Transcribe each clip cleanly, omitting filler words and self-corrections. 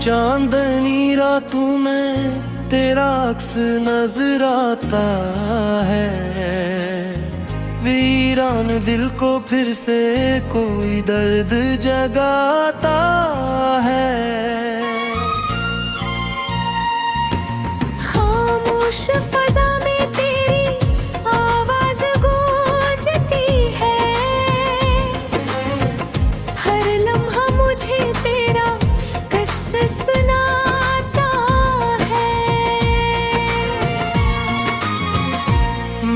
चांदनी रातों में तेरा अक्स नजर आता है। वीरान दिल को फिर से कोई दर्द जगाता है। खामोश फजा में तेरी आवाज गूंजती है। हर लम्हा मुझे तेरा किस्सा सुनाता है।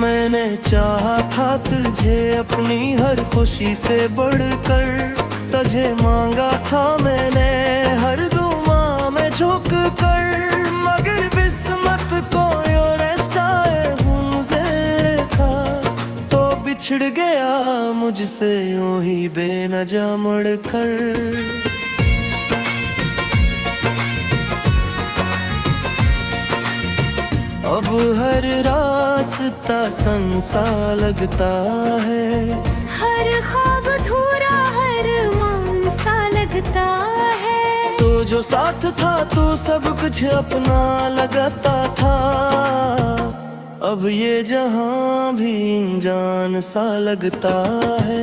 मैंने चाहा था तुझे अपनी हर खुशी से बढ़कर, तुझे मांगा था मैंने हर दुआ में झुक कर। मगर किस्मत को यो रिश्ता मुझसे था, तो बिछड़ गया मुझसे यूं ही बेनजा मुड़कर। अब हर रास्ता संग सा लगता है। हर ख्वाब अधूरा हर मौन सा लगता है। तो जो साथ था तो सब कुछ अपना लगता था। अब ये जहां भी अनजान सा लगता है।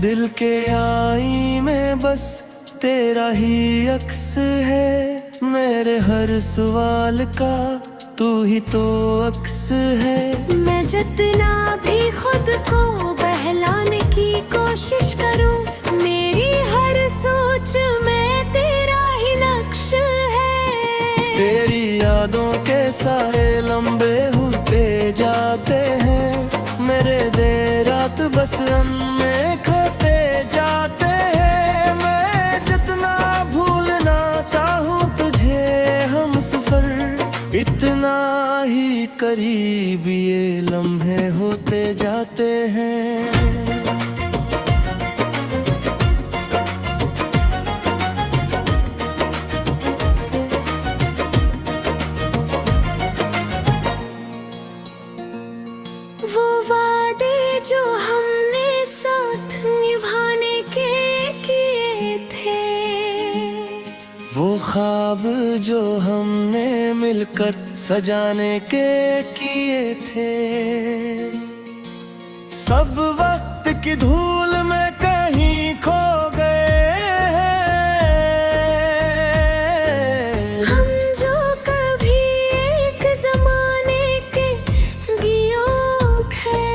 दिल के आई में बस तेरा ही अक्स है। मेरे हर सवाल का तू ही तो अक्स है। मैं जितना भी खुद को बहलाने की कोशिश करूं, मेरी हर सोच में तेरा ही नक्श है। तेरी यादों के साए लंबे होते जाते हैं। मेरे देर रात बस में खाते जाते हैं। मैं जितना भूलना चाहूं तुझे हम सफर, इतना ही करीब ये लम्हे होते जाते हैं। वो वादे जो हमने साथ निभाने के किए थे, वो ख्वाब जो हमने मिलकर सजाने के किए थे। सब वक्त की धूल में कहीं खो गए हैं। हम जो कभी एक जमाने के गियों थे।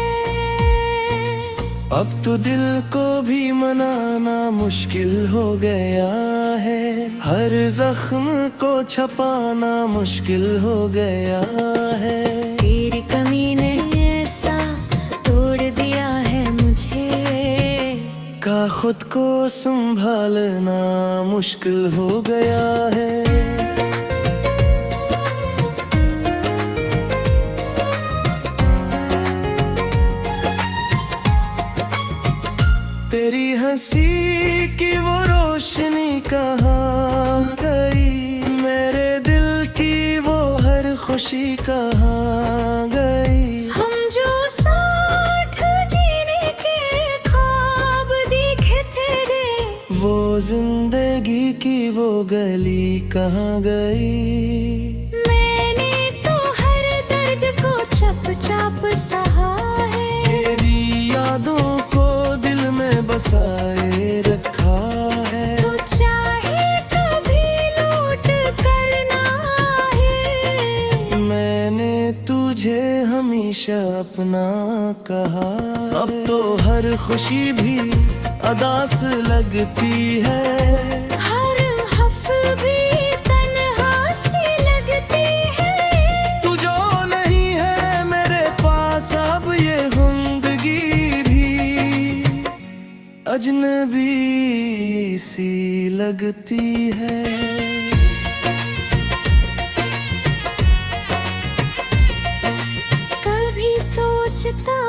अब तो दिल को भी मनाना मुश्किल हो गया है। हर जख्म को छपाना मुश्किल हो गया है। तेरी कमी ने ऐसा तोड़ दिया है मुझे, का खुद को संभालना मुश्किल हो गया है। तेरी हंसी की वो रोशनी कहाँ गई? मेरे दिल की वो हर खुशी कहाँ गई? हम जो साथ जीने के ख्वाब देखे थे, वो जिंदगी की वो गली कहाँ गई? मैंने तो हर दर्द को चुपचाप सहा है। तेरी यादों को दिल में बसाए रखा है। तो चाहे कभी लूट करना है, मैंने तुझे हमेशा अपना कहा। अब तो हर खुशी भी अदास लगती है। हर हफ्ते भी तन्हा सी लगती है। तू जो नहीं है मेरे पास, अब ये जिंदगी भी अजनबी सी लगती है। कभी सोचता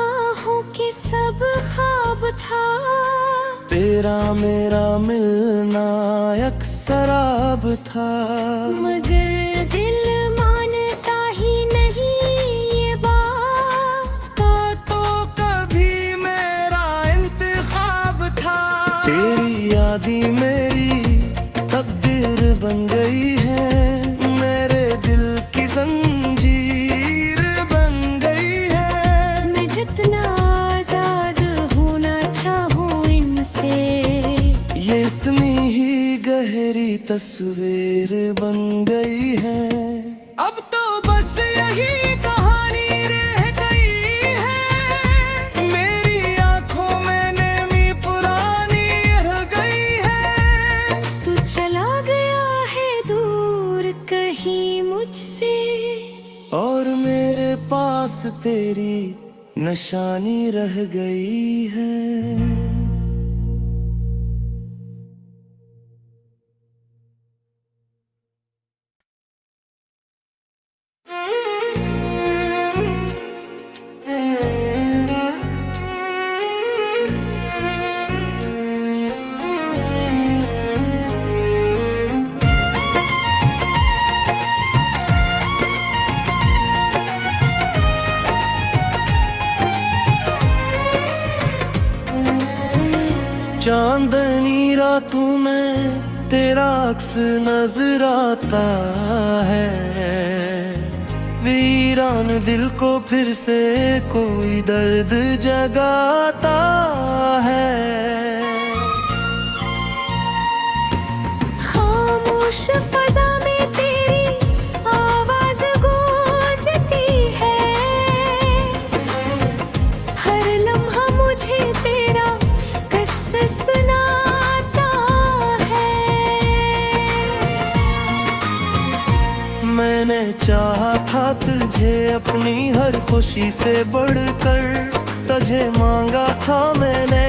हूँ कि सब ख्वाब था, तेरा मेरा मिलना अक्सर अब था। मगर दिल मानता ही नहीं ये बात। शादी मेरी तकदीर बन गई है, मेरे दिल की जंजीर बन गई है। मैं जितना आजाद होना चाहूँ इनसे, ये इतनी ही गहरी तस्वीर बन गई है। अब तो बस यही कहानी रह गई है, मेरी आंखों में नेमी पुरानी रह गई है। तू चला गया है दूर कहीं मुझसे, और मेरे पास तेरी निशानी रह गई है। चांदनी रातों में तेरा अक्स नजर आता है, वीरान दिल को फिर से कोई दर्द जगाता है। खामोश फजा में तेरी आवाज गूंजती है, हर लम्हा मुझे तेरा किस्सा सुनाता है। मैंने चाहा था तुझे अपनी हर खुशी से बढ़कर, तुझे मांगा था मैंने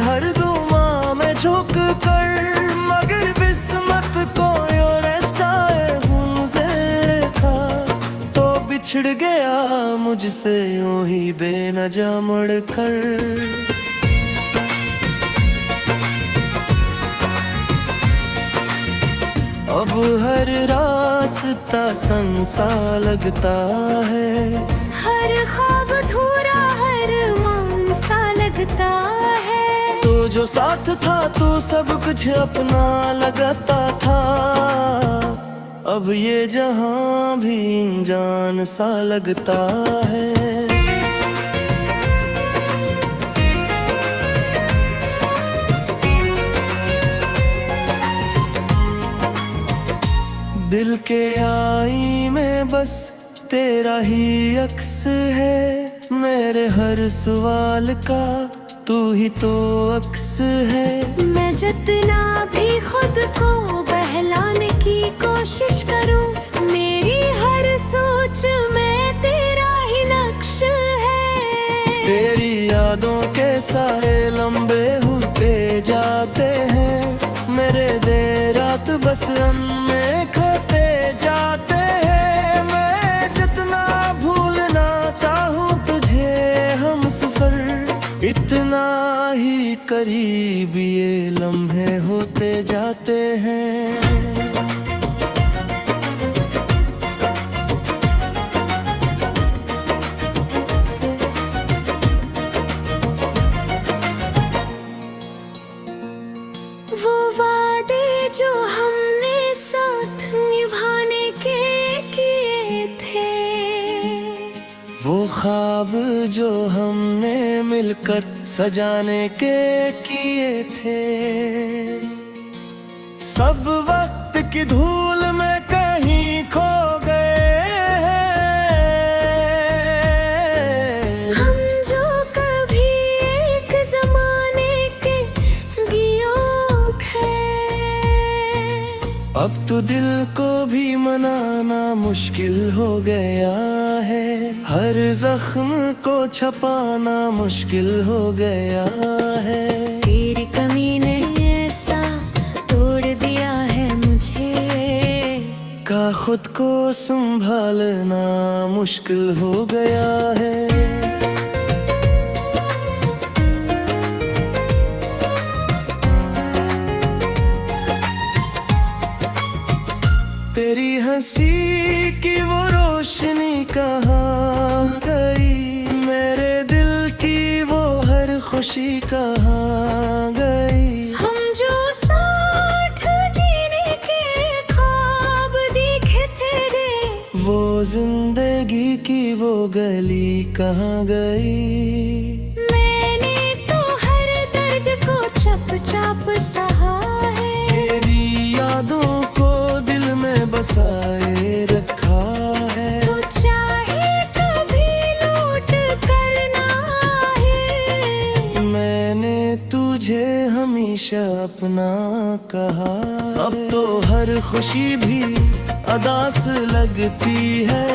हर दुआ में झुक कर, मगर किस्मत को यो रिश्ता मुझसे था, तो बिछड़ गया मुझसे यूं ही बेनजा मुड़कर। अब हर रास्ता संग सा लगता है, हर ख्वाब अधूरा हर मान सा लगता है। तो जो साथ था तो सब कुछ अपना लगता था, अब ये जहां भी अनजान सा लगता है। दिल के आई में बस तेरा ही अक्स है, मेरे हर सवाल का तू ही तो अक्स है। मैं जितना भी खुद को बहलाने की कोशिश करूं, मेरी हर सोच में तेरा ही नक्श है। तेरी यादों के साए लंबे होते जाते हैं, मेरे देर रात बस में खोते जाते हैं। मैं जितना भूलना चाहूँ तुझे हम सफर, इतना ही करीब ये लम्हे होते जाते हैं। वो वादे जो हमने साथ निभाने के किए थे, वो ख्वाब जो हमने मिलकर सजाने के किए थे, सब वक्त की धूल में कहीं खो गए हैं। हम जो कभी एक जमाने के गियों थे, अब तो दिल को भी मनाना मुश्किल हो गया है, हर जख्म को छपाना मुश्किल हो गया है। तेरी कमी ने ऐसा तोड़ दिया है मुझे, का खुद को संभालना मुश्किल हो गया है। तेरी हंसी की वो रोशनी कहाँ गई, मेरे दिल की वो हर खुशी कहाँ गई। हम जो गली कहाँ गई। मैंने तो हर दर्द को चुपचाप सहा है, तेरी यादों को दिल में बसाए रखा है। तो चाहे कभी लौट करना है, मैंने तुझे हमेशा अपना कहा। अब तो हर खुशी भी अदास लगती है,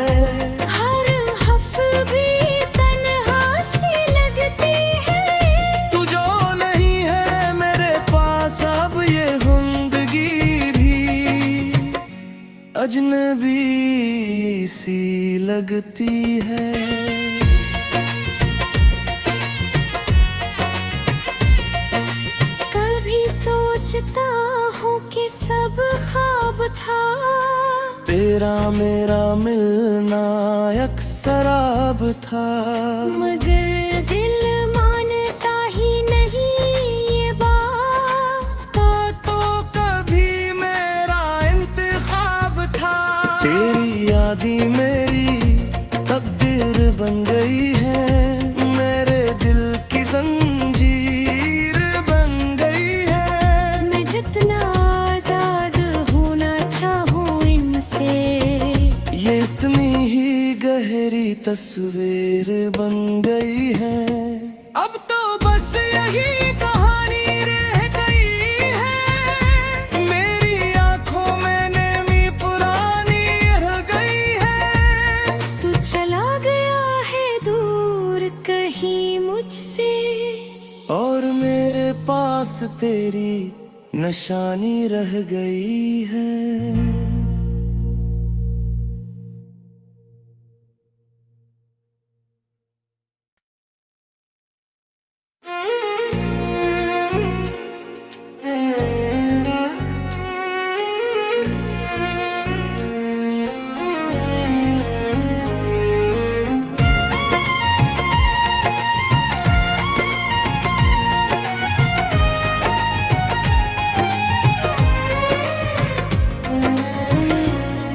हर हफ भी तन्हा सी लगती है। तू जो नहीं है मेरे पास अब ये जिंदगी भी अजनबी सी लगती है। कभी सोचता हूँ कि सब ख्वाब था, तेरा मेरा मिलना अक्सर अब था। मगर दिल मानता ही नहीं ये बात। तो कभी मेरा इंतखाब था। तेरी यादी मेरी तकदीर बन गई है, मेरे दिल की जंजीर बन गई है। मैं जितना आजाद होना चाहूँ इनसे, ये इतनी ही गहरी तस्वीर बन गई है। अब तो बस यही कहानी रह गई है, मेरी आंखों में नेमी पुरानी रह गई है। तू चला गया है दूर कहीं मुझसे, और मेरे पास तेरी निशानी रह गई है।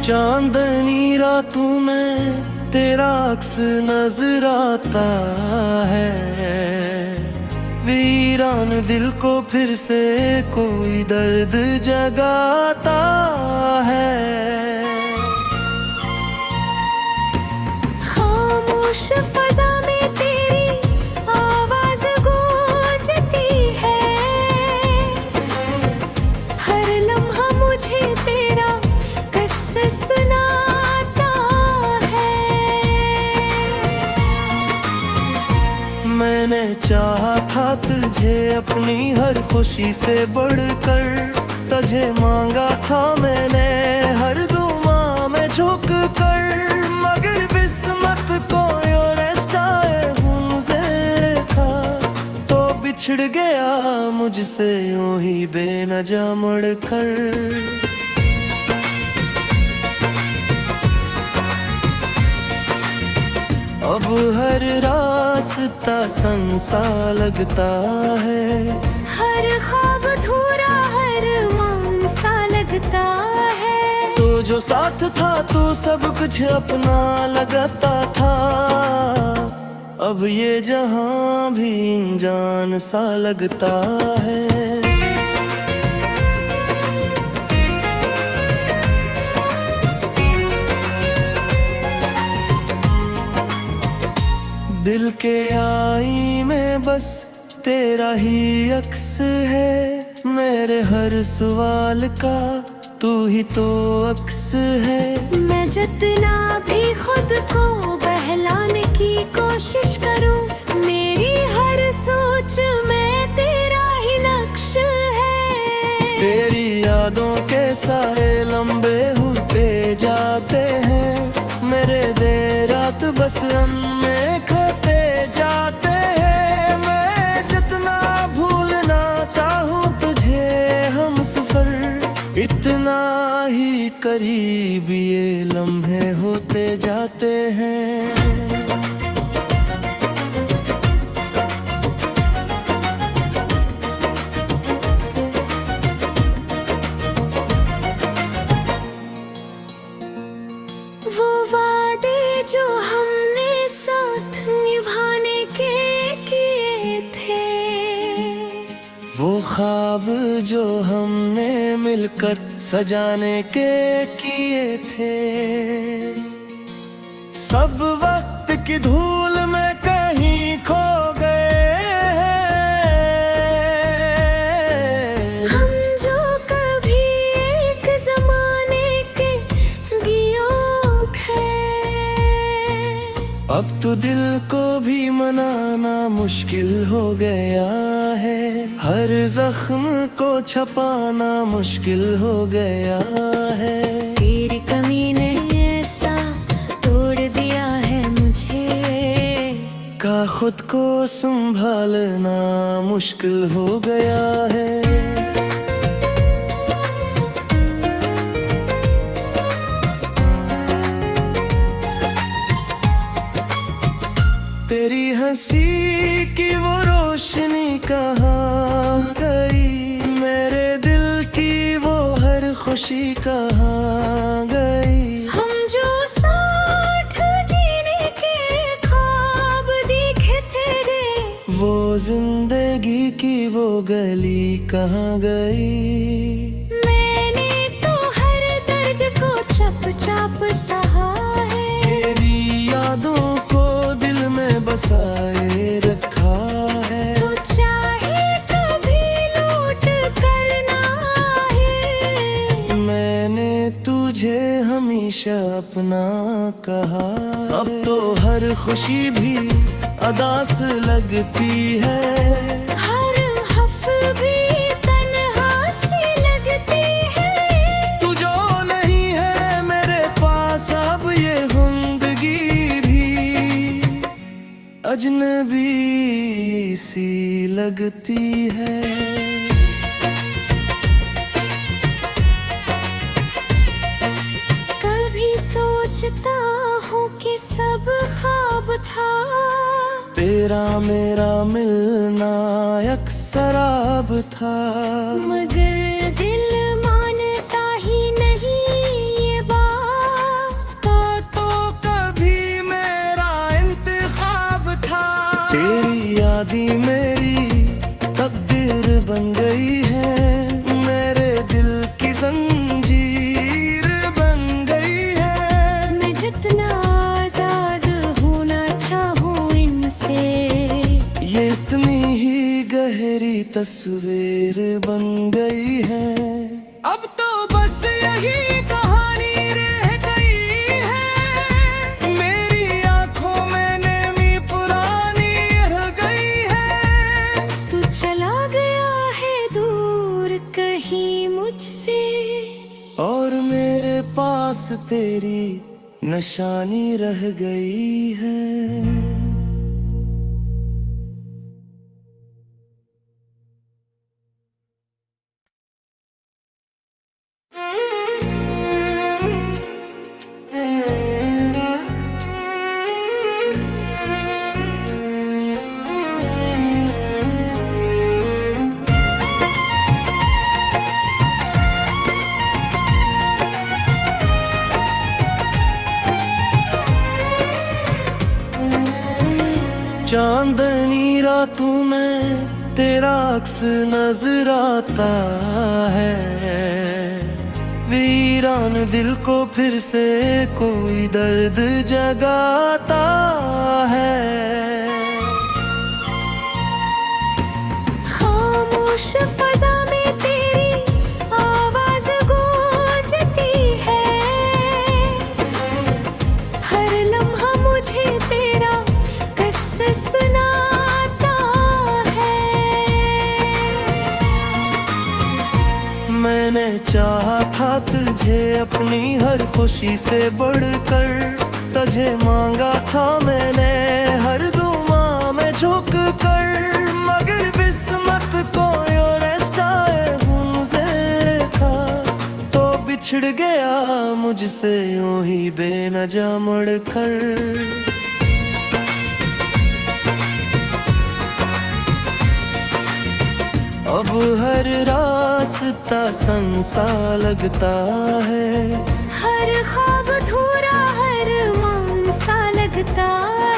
चांदनी रातों में तेरा अक्स नजर आता है, वीरान दिल को फिर से कोई दर्द जगाता है। खामोश फजा में तेरी आवाज गूंजती है, हर लम्हा मुझे तेरा किस्सा सुनाता है। मैंने चाहा था तुझे अपनी हर खुशी से बढ़कर, तुझे मांगा था मैंने हर दुआ में झुक कर। मगर किस्मत को यो रिश्ता था, तो बिछड़ गया मुझसे यूं ही बेनजा मुड़कर। अब हर रास्ता संग सा लगता है, हर ख्वाब अधूरा हर मान सा लगता है। तो जो साथ था तो सब कुछ अपना लगता था, अब ये जहां भी अनजान सा लगता है। दिल के आई में बस तेरा ही अक्स है, मेरे हर सवाल का तू ही तो अक्स है। मैं जितना भी खुद को बहलाने की कोशिश करूं, मेरी हर सोच में तेरा ही नक्श है। तेरी यादों के साए लंबे होते जाते हैं, मेरे देर रात बस में खाते जाते हैं। मैं जितना भूलना चाहूँ तुझे हम सफर, इतना ही करीब ये लम्हे होते जाते हैं। वो वादे जो हमने जो हमने मिलकर सजाने के किए थे, सब वक्त की धूल में कहीं खो गए हैं। हम जो कभी एक जमाने के गियों थे, अब तो दिल को भी मनाना मुश्किल हो गया है, हर जख्म को छपाना मुश्किल हो गया है। तेरी कमी ने ऐसा तोड़ दिया है मुझे, का खुद को संभालना मुश्किल हो गया है। तेरी हंसी की वो रोशनी कहाँ गई, मेरे दिल की वो हर खुशी कहाँ गई। हम जो साथ जीने के ख्वाब देखे थे, वो जिंदगी की वो गली कहाँ गई। मैंने तो हर दर्द को चप चाप सहा है, तेरी यादों को दिल में बसाए रखा है। तो चाहे कभी लूट करना है, मैंने तुझे हमेशा अपना कहा। अब तो हर खुशी भी अदास लगती है, हर हफ भी तन्हा सी लगती है। तू जो नहीं है मेरे पास, अब ये जिंदगी भी अजनबी सी लगती है। कभी सोचता हूँ कि सब ख्वाब था, तेरा मेरा मिलना अक्सराब था, मगर दिल मानता ही नहीं ये बात। तो कभी मेरा इंतखाब था। तेरी यादी मेरी तकदीर बन गई है, मेरे दिल की जंजीर बन गई है। मैं जितना आजाद होना चाहूँ इनसे, ये इतनी ही गहरी तस्वीर बन गई है। अब तो बस यही कहानी रह गई है, मेरी आंखों में नेमी पुरानी रह गई है। तू चला गया है दूर कहीं मुझसे, और मेरे पास तेरी निशानी रह गई है। चांदनी रातों में तेरा अक्स नजर आता है, वीरान दिल को फिर से कोई दर्द जगाता है। खामोश फजा में तेरी आवाज गूंजती है, हर लम्हा मुझे तेरा किस्सा सुनाता है। मैंने चाहा था तुझे अपनी हर खुशी से बढ़कर, तुझे मांगा था मैंने हर दुआ में झुक कर, मगर किस्मत को यो रिश्ता हमसे था, तो बिछड़ गया मुझसे यूं ही बेनजा मुड़कर। अब हर रास्ता संसा लगता है, हर ख्वाब अधूरा हर मान सा लगता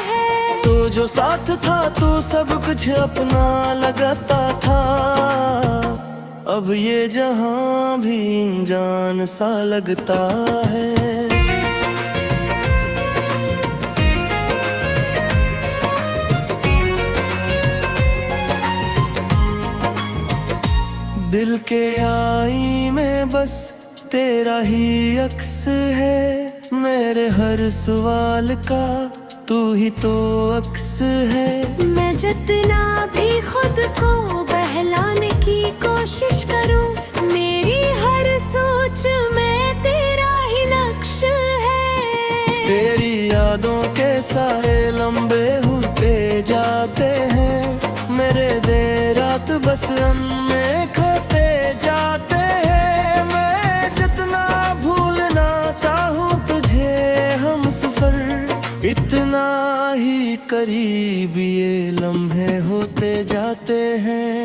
है। तो जो साथ था तो सब कुछ अपना लगता था, अब ये जहां भी अनजान सा लगता है। दिल के आई में बस तेरा ही अक्स है, मेरे हर सवाल का तू ही तो अक्स है। मैं जितना भी खुद को बहलाने की कोशिश करूं, मेरी हर सोच में तेरा ही नक्श है। तेरी यादों के साए लंबे होते जाते हैं, मेरे देर रात बस में खोते जाते हैं। मैं जितना भूलना चाहूं तुझे हम सफर, इतना ही करीब ये लम्हे होते जाते हैं।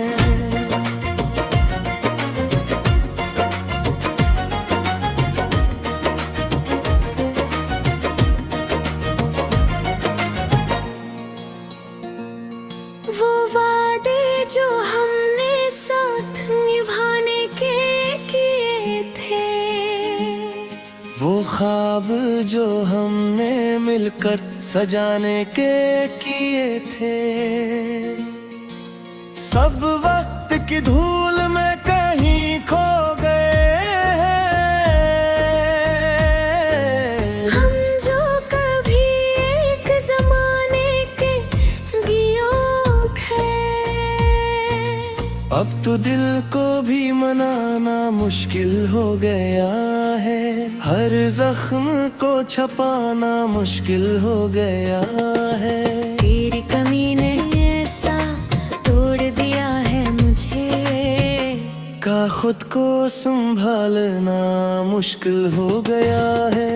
वो वादे जो हमने साथ निभाने के किए थे, वो ख्वाब जो हमने मिलकर सजाने के किए थे, सब वक्त की धूल में कहीं खो गए हैं। हम जो कभी एक जमाने के गियों थे, अब तो दिल को भी मनाना मुश्किल हो गया है, हर जख्म को छपाना मुश्किल हो गया है। तेरी कमी ने ऐसा तोड़ दिया है मुझे, का खुद को संभालना मुश्किल हो गया है।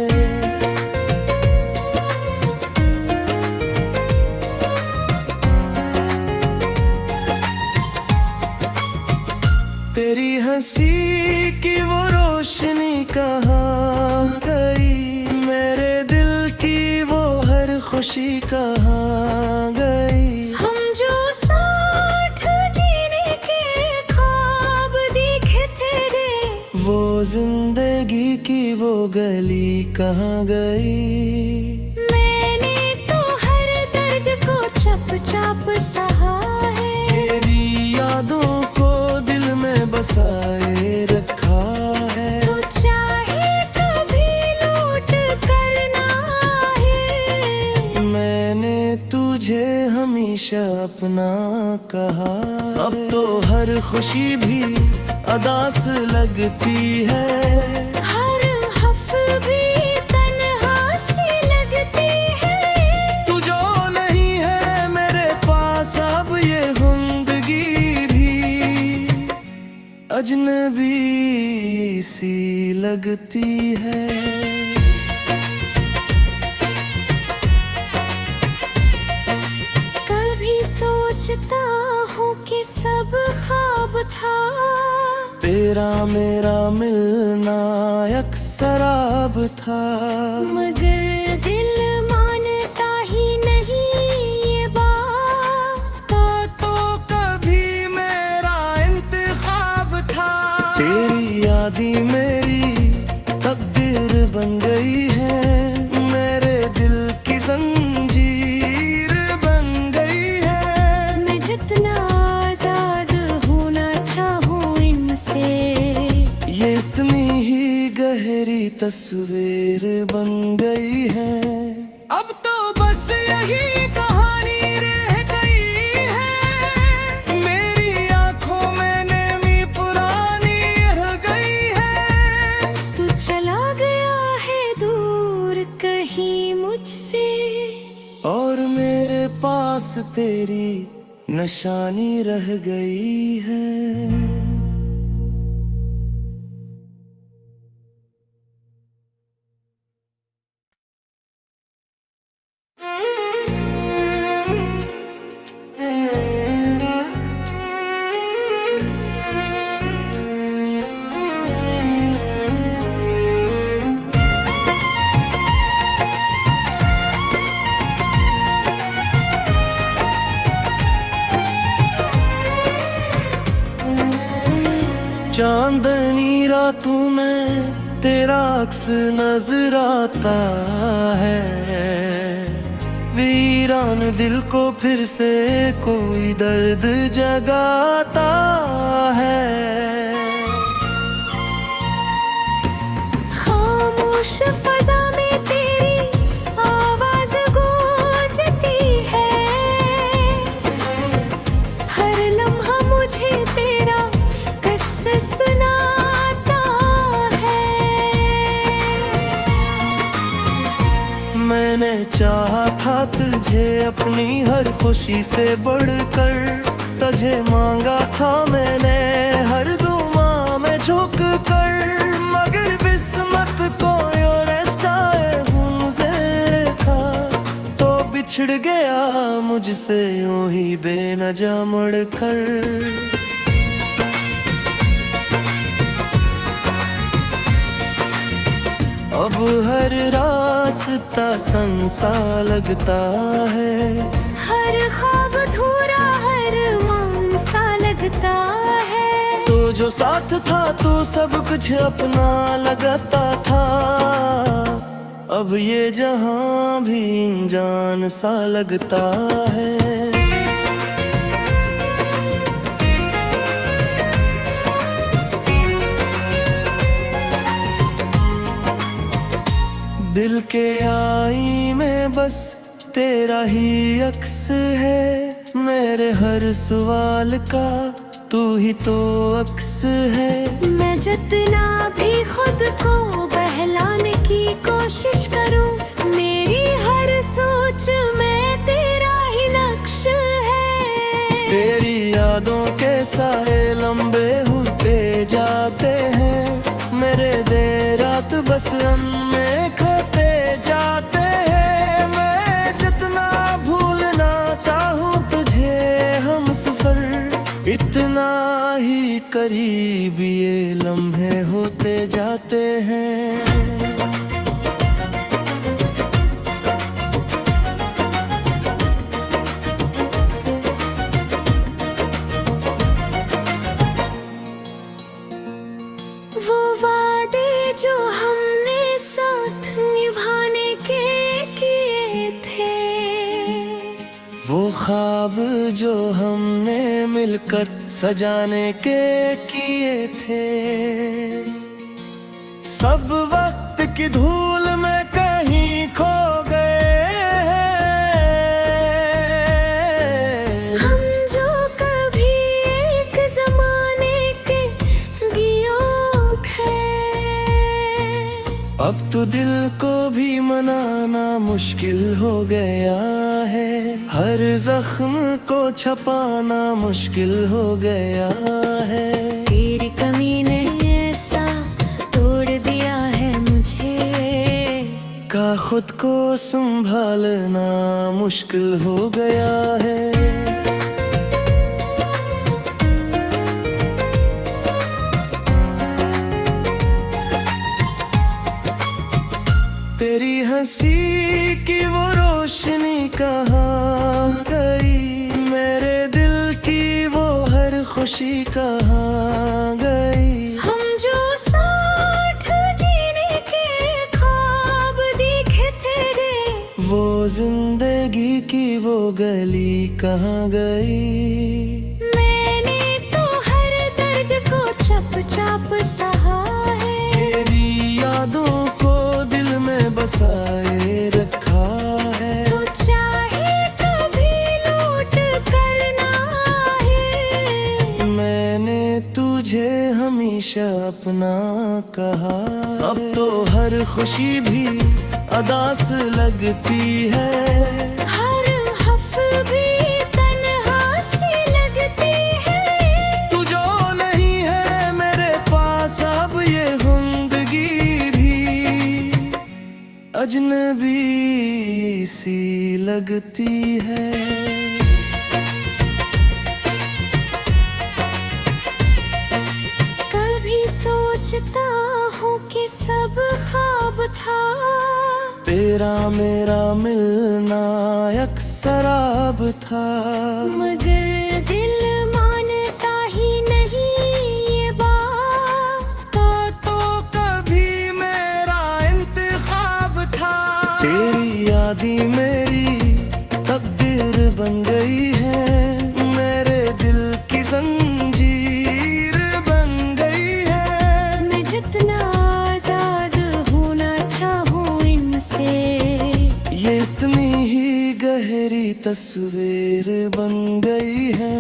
तेरी हंसी की वो रोशनी कहाँ गई, मेरे दिल की वो हर खुशी कहाँ गई। हम जो साथ जीने के ख्वाब देखे तेरे, वो जिंदगी की वो गली कहाँ गई। मैंने तो हर दर्द को चप चाप सहा है, तेरी यादों को दिल में बसाए रखा है। तो चाहे कभी लौट करना है, मैंने तुझे हमेशा अपना कहा। अब तो हर खुशी भी अदास लगती है, हर हफ भी तन्हा सी लगती है। तू जो नहीं है मेरे पास, अब ये जिंदगी भी अजनबी सी लगती है। कभी सोचता हूँ कि सब ख्वाब था, तेरा मेरा मिलना अक्सर अब था। मगर दिल मानता ही नहीं ये बात, तो कभी मेरा इंतखाब था। तेरी यादी मेरी तकदीर बन गई है, मेरे दिल की जंजीर बन गई है। मैं जितना आजाद होना चाहूँ इनसे, ये इतनी ही गहरी तस्वीर बन गई है। अब तो बस यही कहानी रह गई है, मेरी आंखों में नमी पुरानी रह गई है। तू चला गया है दूर कहीं मुझसे, और मेरे पास तेरी निशानी रह गई है। चांदनी रातों में तेरा अक्स नजर आता है, वीरान दिल को फिर से कोई दर्द जगाता है। खामोश फजा में तेरी आवाज गूंजती है, हर लम्हा मुझे तेरा किस्सा सुनाता है। मैंने चाहा था तुझे अपनी हर खुशी से बढ़कर, तुझे मांगा था मैंने हर दुआ में झुक कर, मगर किस्मत को यो रास्ता मुझसे था, तो बिछड़ गया मुझसे यूं ही बेनजा मुड़कर। अब हर रास्ता संग सा लगता है, हर ख्वाब अधूरा हर मान सा लगता है। तो जो साथ था तो सब कुछ अपना लगता था, अब ये जहां भी अनजान सा लगता है। दिल के आई में बस तेरा ही अक्स है, मेरे हर सवाल का तू ही तो अक्स है। मैं जितना भी खुद को बहलाने की कोशिश करूं, मेरी हर सोच में तेरा ही नक्श है। तेरी यादों के साए लंबे होते जाते हैं, मेरे देर रात बस में खोते जाते हैं। मैं जितना भूलना चाहूं तुझे हम सफर, इतना ही करीब ये लम्हे होते जाते हैं। वो वादे जो हमने साथ निभाने के किए थे, वो ख्वाब जो हमने मिलकर सजाने के किए थे, सब वक्त की धूल में कहीं खो गए हैं। हम जो कभी एक जमाने के गियों थे, अब तो दिल को भी मनाना मुश्किल हो गया है, हर जख्म को छपाना मुश्किल हो गया है। तेरी कमी ने ऐसा तोड़ दिया है मुझे, का खुद को संभालना मुश्किल हो गया है। तेरी हंसी की वो रोशनी कहाँ गई, मेरे दिल की वो हर खुशी कहाँ गई। हम जो साथ जीने के ख्वाब देखे थे, वो जिंदगी की वो गली कहाँ गई। मैंने तो हर दर्द को चप चाप सहा है, तेरी यादों को दिल में बसाए रखा है। तो चाहे कभी लौट करना है, मैंने तुझे हमेशा अपना कहा। अब तो हर खुशी भी अदास लगती है, हर हफ भी तन्हा सी लगती है। तू जो नहीं है मेरे पास अब ये जिंदगी भी अजनबी सी लगती है। कभी सोचता हूँ कि सब ख्वाब था, तेरा मेरा मिलना एक शराब था। मगर दिल मानता ही नहीं ये बात। तस्वीर बन गई है।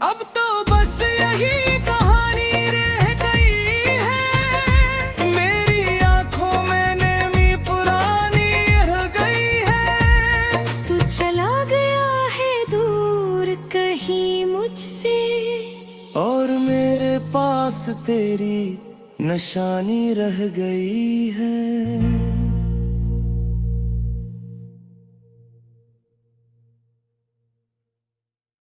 अब तो बस यही कहानी रह गई है, मेरी आंखों में नेमी पुरानी रह गई है। तू चला गया है दूर कहीं मुझसे, और मेरे पास तेरी निशानी रह गई है।